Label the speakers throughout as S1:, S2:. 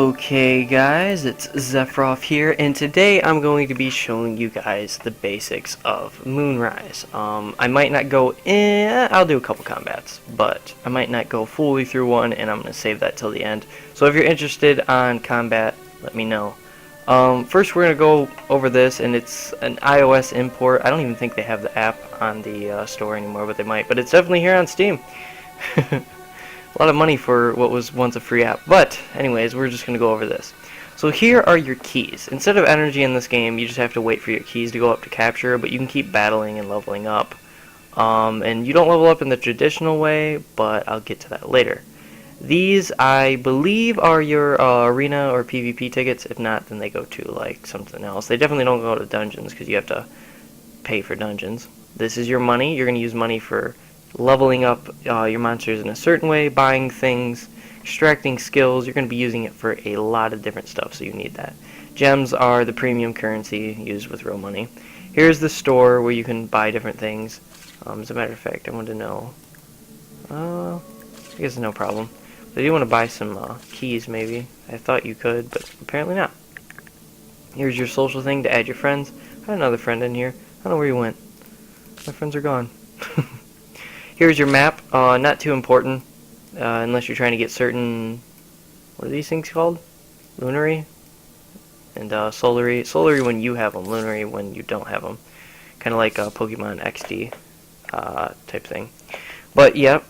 S1: Okay guys, it's Zephyroff here, and today I'm going to be showing you guys the basics of Moonrise. I might not go in, I'll do a couple combats, but I might not go fully through one, and I'm going to save that till the end. So if you're interested on combat, let me know. First we're going to go over this, and it's an iOS import. I don't even think they have the app on the store anymore, but they might. But it's definitely here on Steam. A lot of money for what was once a free app. But, anyways, we're just going to go over this. So here are your keys. Instead of energy in this game, you just have to wait for your keys to go up to capture, but you can keep battling and leveling up. And you don't level up in the traditional way, but I'll get to that later. These, I believe, are your arena or PvP tickets. If not, then they go to, like, something else. They definitely don't go to dungeons, because you have to pay for dungeons. This is your money. You're going to use money for leveling up your monsters in a certain way, buying things, extracting skills. You're going to be using it for a lot of different stuff, so you need that. Gems are the premium currency used with real money. Here's the store where you can buy different things. As a matter of fact, I want to know. I guess no problem. But I do want to buy some keys, maybe. I thought you could, but apparently not. Here's your social thing to add your friends. I had another friend in here. I don't know where he went. My friends are gone. Here's your map. Not too important, unless you're trying to get certain, what are these things called? Lunary? And Solary. Solary when you have them, Lunary when you don't have them. Kind of like Pokemon XD type thing. But yeah,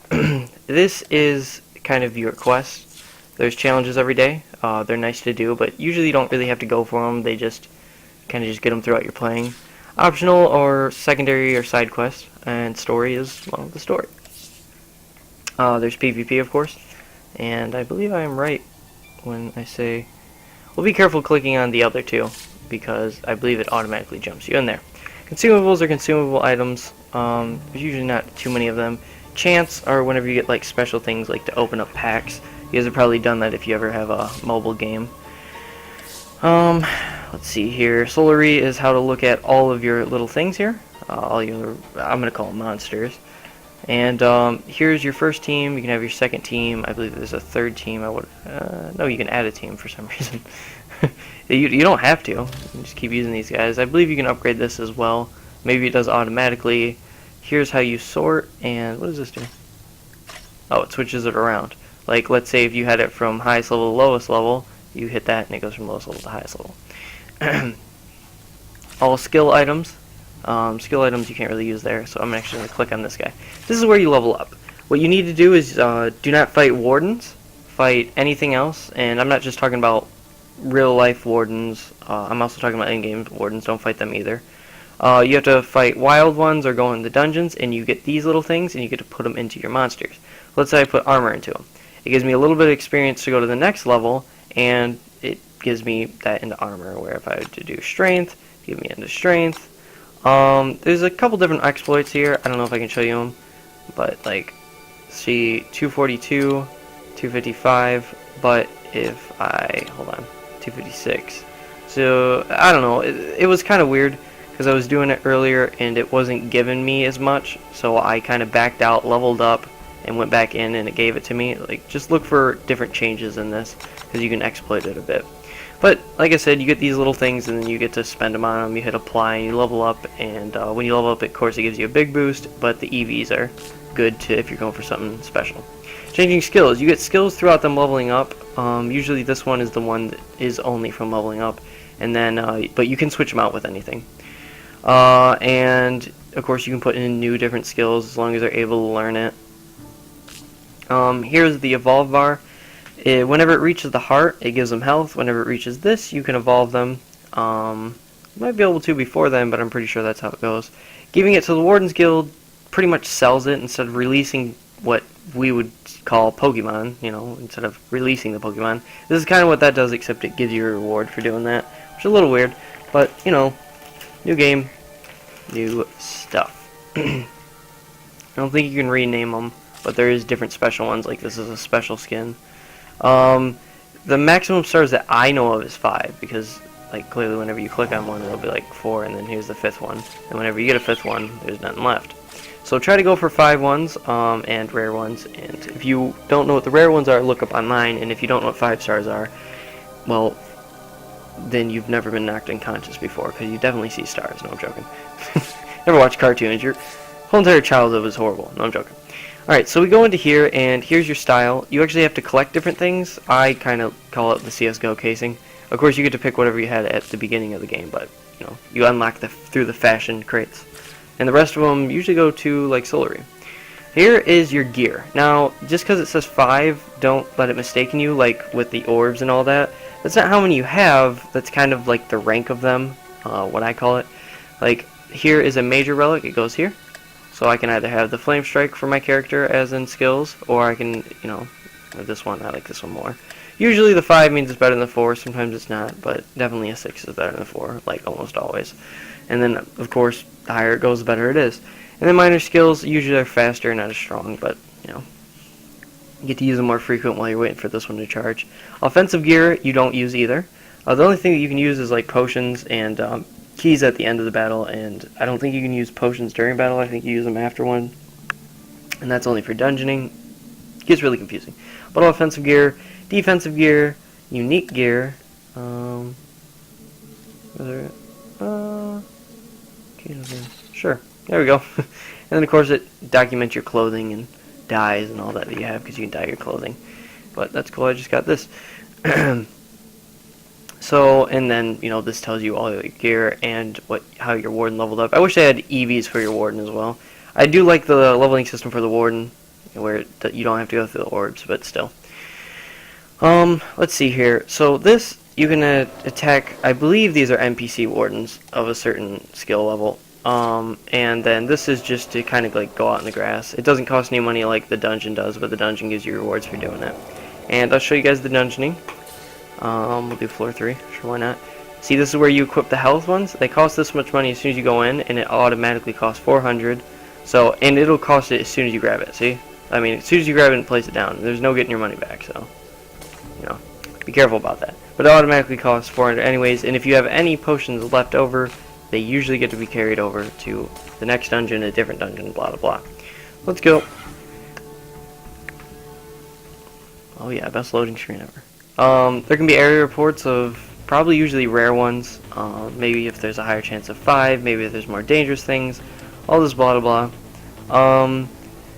S1: this is kind of your quest. There's challenges every day. They're nice to do, but usually you don't really have to go for them. They just kind of just get them throughout your playing. Optional or secondary or side quest, and story is, well, the story. There's PvP, of course, and I believe I am right when I say, well, be careful clicking on the other two, because I believe it automatically jumps you in there. Consumables are consumable items. There's usually not too many of them. Chance are whenever you get like special things, like to open up packs. You guys have probably done that if you ever have a mobile game. Let's see here. Solary is how to look at all of your little things here. All your, I'm going to call them monsters. And here's your first team. You can have your second team. I believe there's a third team. No, you can add a team for some reason. you don't have to. You can just keep using these guys. I believe you can upgrade this as well. Maybe it does automatically. Here's how you sort. And what does this do? Oh, it switches it around. Like, let's say if you had it from highest level to lowest level, you hit that and it goes from lowest level to highest level. All skill items. Skill items you can't really use there, so I'm actually going to click on this guy. This is where you level up. What you need to do is do not fight wardens, fight anything else, and I'm not just talking about real life wardens, I'm also talking about in-game wardens, don't fight them either. You have to fight wild ones or go in the dungeons, and you get these little things, and you get to put them into your monsters. Let's say I put armor into them. It gives me a little bit of experience to go to the next level, and it gives me that into armor, where if I were to do strength, give me into strength. There's a couple different exploits here. I don't know if I can show you them, but like, see, 242, 255, but if I, hold on, 256. So, I don't know, it was kind of weird, because I was doing it earlier, and it wasn't giving me as much, so I kind of backed out, leveled up, and went back in, and it gave it to me. Like, just look for different changes in this, because you can exploit it a bit. But, like I said, you get these little things, and then you get to spend them on them. You hit apply, and you level up, and when you level up, of course, it gives you a big boost, but the EVs are good to if you're going for something special. Changing skills. You get skills throughout them leveling up. Usually this one is the one that is only from leveling up, and then, but you can switch them out with anything. And, of course, you can put in new different skills as long as they're able to learn it. Here's the evolve bar. Whenever it reaches the heart, it gives them health. Whenever it reaches this, you can evolve them. You might be able to before then, but I'm pretty sure that's how it goes. Giving it to the Warden's Guild pretty much sells it instead of releasing what we would call Pokemon, you know, instead of releasing the Pokemon. This is kind of what that does, except it gives you a reward for doing that, which is a little weird, but, you know, new game, new stuff. I don't think you can rename them, but there is different special ones, like this is a special skin. The maximum stars that I know of is 5, because, like, clearly whenever you click on one, it'll be like 4, and then here's the 5th one. And whenever you get a 5th one, there's nothing left. So try to go for 5 ones, and rare ones, and if you don't know what the rare ones are, look up online, and if you don't know what 5 stars are, well, then you've never been knocked unconscious before, because you definitely see stars. No, I'm joking. Never watched cartoons. Your whole entire childhood was horrible. No, I'm joking. Alright, so we go into here, and here's your style. You actually have to collect different things. I kind of call it the CSGO casing. Of course, you get to pick whatever you had at the beginning of the game, but, you know, you unlock through the fashion crates. And the rest of them usually go to, like, Solary. Here is your gear. Now, just because it says 5, don't let it mistaken you, like with the orbs and all that. That's not how many you have, that's kind of like the rank of them, what I call it. Like, here is a major relic, it goes here. So I can either have the Flame Strike for my character as in skills, or I can, you know, this one, I like this one more. Usually the 5 means it's better than the 4, sometimes it's not, but definitely a 6 is better than the 4, like almost always. And then, of course, the higher it goes, the better it is. And then minor skills usually are faster, not as strong, but, you know, you get to use them more frequent while you're waiting for this one to charge. Offensive gear, you don't use either. The only thing that you can use is like potions and keys at the end of the battle, and I don't think you can use potions during battle. I think you use them after one, and that's only for dungeoning. It gets really confusing. But offensive gear, defensive gear, unique gear, sure, there we go. And then of course it documents your clothing and dyes and all that you have, because you can dye your clothing. But that's cool, I just got this. So, and then, you know, this tells you all your gear and how your warden leveled up. I wish I had EVs for your warden as well. I do like the leveling system for the warden, where you don't have to go through the orbs, but still. Let's see here. So this, you can attack, I believe these are NPC wardens of a certain skill level. And then this is just to kind of like go out in the grass. It doesn't cost any money like the dungeon does, but the dungeon gives you rewards for doing it. And I'll show you guys the dungeoning. We'll do floor 3, sure, why not. See, this is where you equip the health ones. They cost this much money as soon as you go in, and it automatically costs 400. So, and it'll cost it as soon as you grab it, see? I mean, as soon as you grab it and place it down, there's no getting your money back, so, you know, be careful about that. But it automatically costs 400 anyways, and if you have any potions left over, they usually get to be carried over to the next dungeon, a different dungeon, blah, blah, blah. Let's go. Oh yeah, best loading screen ever. There can be area reports of probably usually rare ones, maybe if there's a higher chance of 5, maybe if there's more dangerous things, all this blah, blah, blah.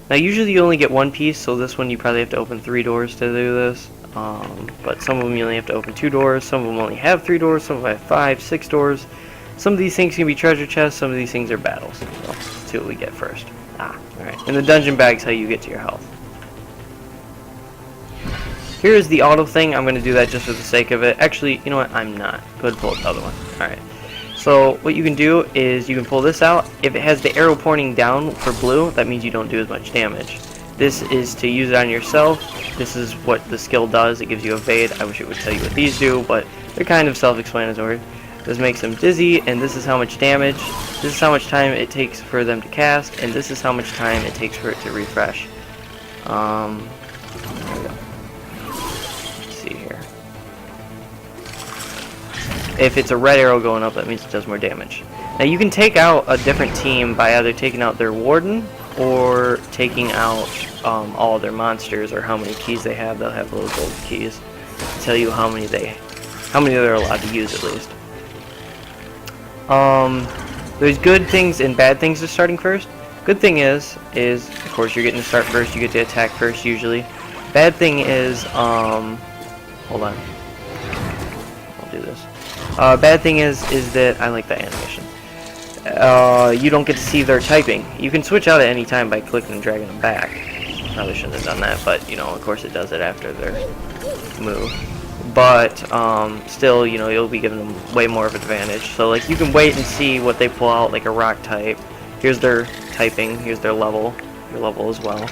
S1: Now usually you only get one piece, so this one you probably have to open 3 doors to do this. But some of them you only have to open 2 doors, some of them only have 3 doors, some of them have 5, 6 doors. Some of these things can be treasure chests, some of these things are battles. So, let's see what we get first. Alright. And the dungeon bag's how you get to your health. Here's the auto thing. I'm going to do that just for the sake of it. Actually, you know what? I'm not. Go ahead and pull up the other one. Alright. So, what you can do is you can pull this out. If it has the arrow pointing down for blue, that means you don't do as much damage. This is to use it on yourself. This is what the skill does. It gives you evade. I wish it would tell you what these do, but they're kind of self-explanatory. This makes them dizzy, and this is how much damage. This is how much time it takes for them to cast, and this is how much time it takes for it to refresh. There we go. Let's see here. If it's a red arrow going up, that means it does more damage. Now you can take out a different team by either taking out their warden or taking out all their monsters or how many keys they have. They'll have little gold keys to tell you how many they're allowed to use at least. There's good things and bad things to starting first. Good thing is of course you're getting to start first, you get to attack first usually. Bad thing is, hold on. I'll do this. Bad thing is that, I like that animation. You don't get to see their typing. You can switch out at any time by clicking and dragging them back. Probably shouldn't have done that, but, you know, of course it does it after their move. But, still, you know, you'll be giving them way more of an advantage. So, like, you can wait and see what they pull out, like a rock type. Here's their typing, here's their level, your level as well.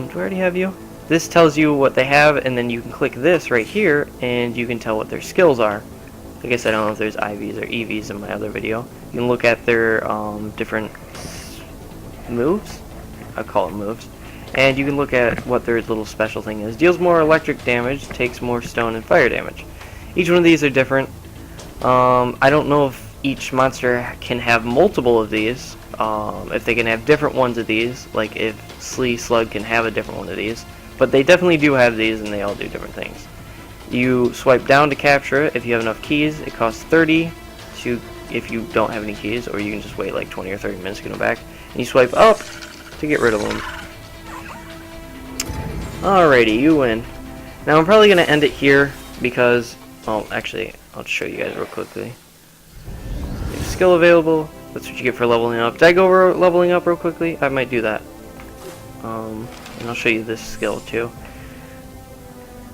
S1: Do I already have you? This tells you what they have, and then you can click this right here, and you can tell what their skills are. I guess I don't know if there's IVs or EVs in my other video. You can look at their, different moves. I call them moves. And you can look at what their little special thing is. Deals more electric damage, takes more stone and fire damage. Each one of these are different. I don't know if each monster can have multiple of these. If they can have different ones of these, like if Slee Slug can have a different one of these. But they definitely do have these, and they all do different things. You swipe down to capture it. If you have enough keys, it costs 30 to, if you don't have any keys, or you can just wait like 20 or 30 minutes to get them back. And you swipe up to get rid of them. Alrighty, you win. Now I'm probably going to end it here because, well, actually, I'll show you guys real quickly. You have skill available. That's what you get for leveling up. Did I go over leveling up real quickly? I might do that. And I'll show you this skill too.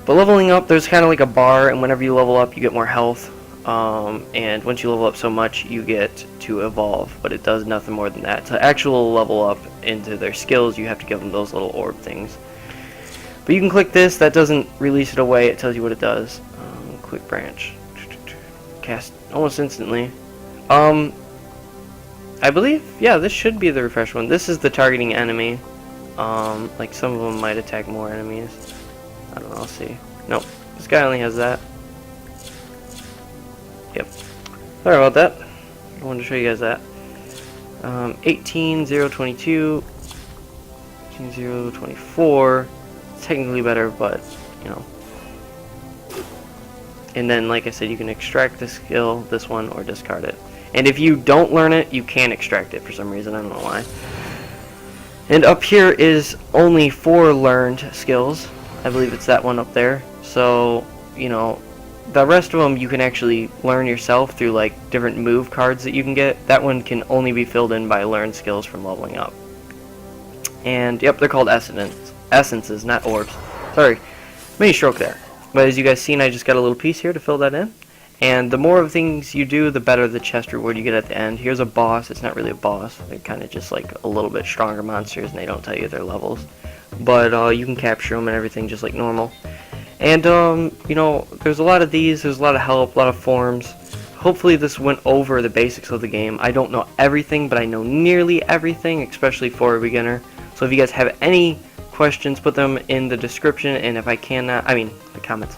S1: But leveling up, there's kind of like a bar, and whenever you level up, you get more health. And once you level up so much, you get to evolve, but it does nothing more than that. To actual level up into their skills, you have to give them those little orb things. But you can click this. That doesn't release it away. It tells you what it does. Quick branch. Cast almost instantly. I believe, yeah, this should be the refresh one. This is the targeting enemy. Like some of them might attack more enemies. I don't know, I'll see. Nope, this guy only has that. Yep. Sorry about that. I wanted to show you guys that. 18.022, 18.024. Technically better, but you know. And then, like I said, you can extract the skill, this one, or discard it. And if you don't learn it, you can extract it for some reason. I don't know why. And up here is only 4 learned skills. I believe it's that one up there. So, you know, the rest of them you can actually learn yourself through like different move cards that you can get. That one can only be filled in by learned skills from leveling up. And yep, they're called essences, not orbs. Sorry, mini stroke there. But as you guys seen, I just got a little piece here to fill that in. And the more of things you do, the better the chest reward you get at the end. Here's a boss. It's not really a boss. They're kind of just like a little bit stronger monsters, and they don't tell you their levels. But you can capture them and everything just like normal. And you know, there's a lot of these. There's a lot of help, a lot of forms. Hopefully this went over the basics of the game. I don't know everything, but I know nearly everything, especially for a beginner. So if you guys have any questions, put them in the description, and if I cannot, I mean the comments.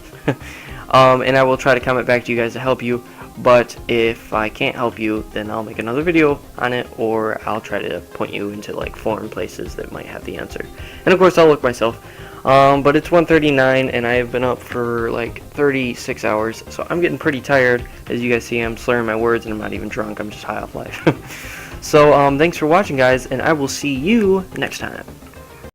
S1: And I will try to comment back to you guys to help you. But if I can't help you, then I'll make another video on it, or I'll try to point you into like forum places that might have the answer. And of course I'll look myself. But it's 1:39 and I have been up for like 36 hours, so I'm getting pretty tired. As you guys see, I'm slurring my words and I'm not even drunk, I'm just high off life. So thanks for watching, guys, and I will see you next time.